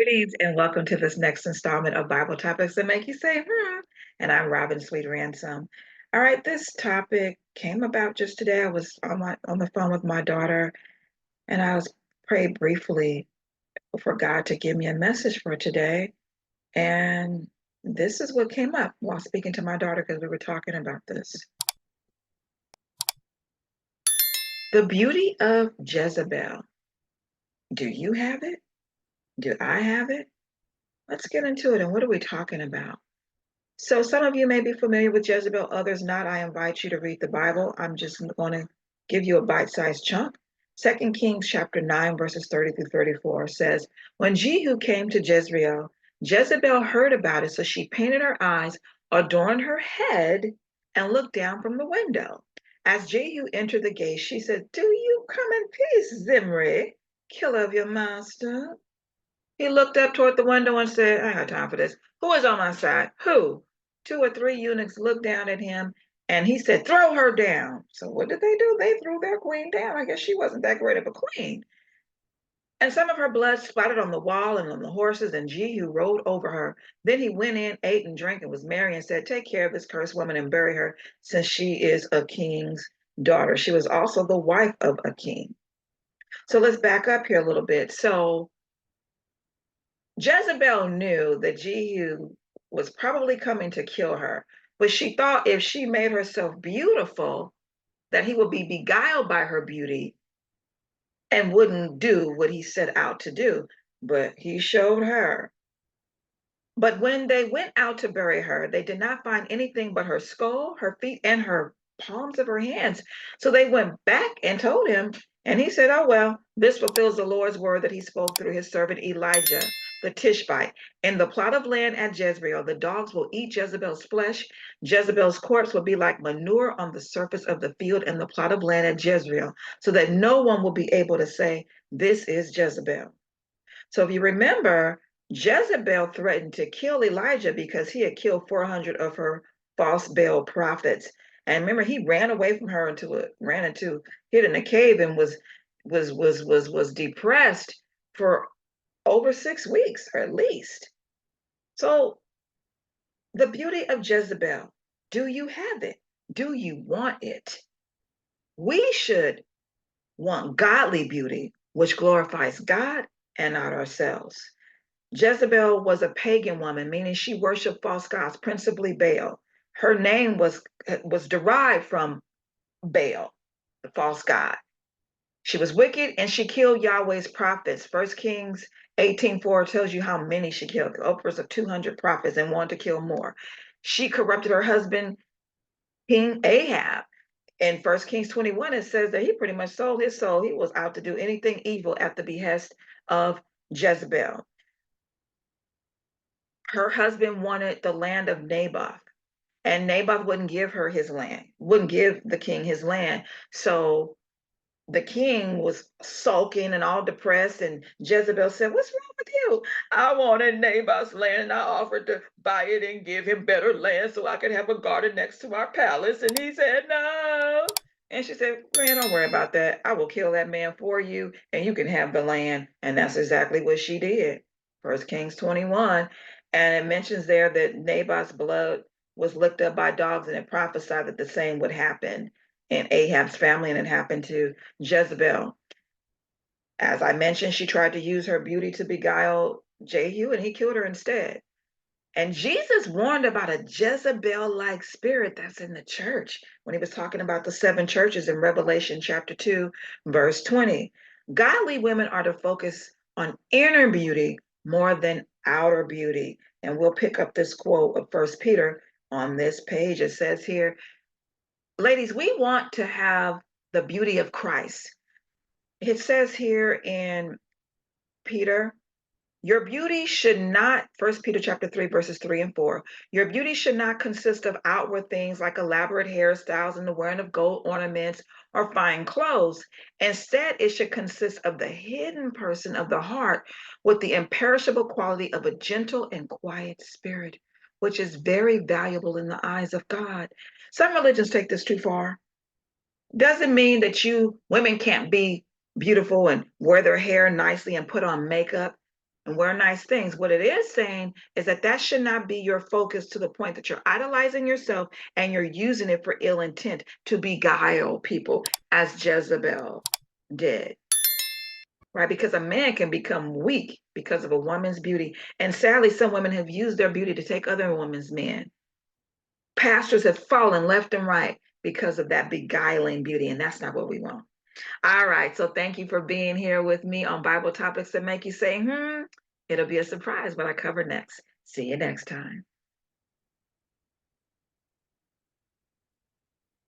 Greetings and welcome to this next installment of Bible Topics that make you say, hmm. And I'm Robin Sweet Ransom. All right, this topic came about just today. I was on the phone with my daughter and I was prayed briefly for God to give me a message for today. And this is what came up while speaking to my daughter because we were talking about this. The beauty of Jezebel. Do you have it? Do I have it? Let's get into it. And what are we talking about? So some of you may be familiar with Jezebel, others not. I invite you to read the Bible. I'm just going to give you a bite-sized chunk. 2 Kings chapter 9, verses 30 through 34 says, When Jehu came to Jezreel, Jezebel heard about it, so she painted her eyes, adorned her head, and looked down from the window. As Jehu entered the gate, she said, Do you come in peace, Zimri, killer of your master? He looked up toward the window and said, I ain't got time for this. Who is on my side? Who? Two or three eunuchs looked down at him and he said, Throw her down. So what did they do? They threw their queen down. I guess she wasn't that great of a queen. And some of her blood splattered on the wall and on the horses, and Jehu rode over her. Then he went in, ate and drank, and was merry, and said, Take care of this cursed woman and bury her, since she is a king's daughter. She was also the wife of a king. So let's back up here a little bit. So Jezebel knew that Jehu was probably coming to kill her, but she thought if she made herself beautiful, that he would be beguiled by her beauty and wouldn't do what he set out to do. But he showed her. But when they went out to bury her, they did not find anything but her skull, her feet, and her palms of her hands. So they went back and told him, and he said, Oh, well, this fulfills the Lord's word that he spoke through his servant Elijah the Tishbite. In the plot of land at Jezreel, the dogs will eat Jezebel's flesh. Jezebel's corpse will be like manure on the surface of the field in the plot of land at Jezreel, so that no one will be able to say, This is Jezebel. So if you remember, Jezebel threatened to kill Elijah because he had killed 400 of her false Baal prophets. And remember, he ran away from her hid in a cave and was depressed for over 6 weeks, or at least. So the beauty of Jezebel, do you have it? Do you want it? We should want godly beauty, which glorifies God and not ourselves. Jezebel was a pagan woman, meaning she worshiped false gods, principally Baal. Her name was derived from Baal, the false god. She was wicked and she killed Yahweh's prophets. 1 Kings 18:4 tells you how many she killed, upwards of 200 prophets, and wanted to kill more. She corrupted her husband, King Ahab. In 1 Kings 21, it says that he pretty much sold his soul. He was out to do anything evil at the behest of Jezebel. Her husband wanted the land of Naboth, and Naboth wouldn't give her his land, wouldn't give the king his land. So the king was sulking and all depressed, and Jezebel said, What's wrong with you? I wanted Naboth's land, and I offered to buy it and give him better land so I could have a garden next to our palace. And he said, No. And she said, Man, don't worry about that. I will kill that man for you, and you can have the land. And that's exactly what she did. 1 Kings 21. And it mentions there that Naboth's blood was licked up by dogs, and it prophesied that the same would happen in Ahab's family, and it happened to Jezebel. As I mentioned, she tried to use her beauty to beguile Jehu, and he killed her instead. And Jesus warned about a Jezebel-like spirit that's in the church when he was talking about the seven churches in Revelation chapter 2, verse 20. Godly women are to focus on inner beauty more than outer beauty. And we'll pick up this quote of 1 Peter on this page. It says here, ladies, we want to have the beauty of Christ. It says here in Peter, your beauty should not, 1 Peter chapter 3, verses 3 and 4, your beauty should not consist of outward things like elaborate hairstyles and the wearing of gold ornaments or fine clothes. Instead, it should consist of the hidden person of the heart with the imperishable quality of a gentle and quiet spirit, which is very valuable in the eyes of God. Some religions take this too far. Doesn't mean that you women can't be beautiful and wear their hair nicely and put on makeup. and wear nice things. What it is saying is that that should not be your focus to the point that you're idolizing yourself and you're using it for ill intent to beguile people, as Jezebel did. Right? Because a man can become weak because of a woman's beauty. And sadly, some women have used their beauty to take other women's men. Pastors have fallen left and right because of that beguiling beauty, and that's not what we want. All right, so thank you for being here with me on Bible topics that make you say, hmm. It'll be a surprise what I cover next. See you next time.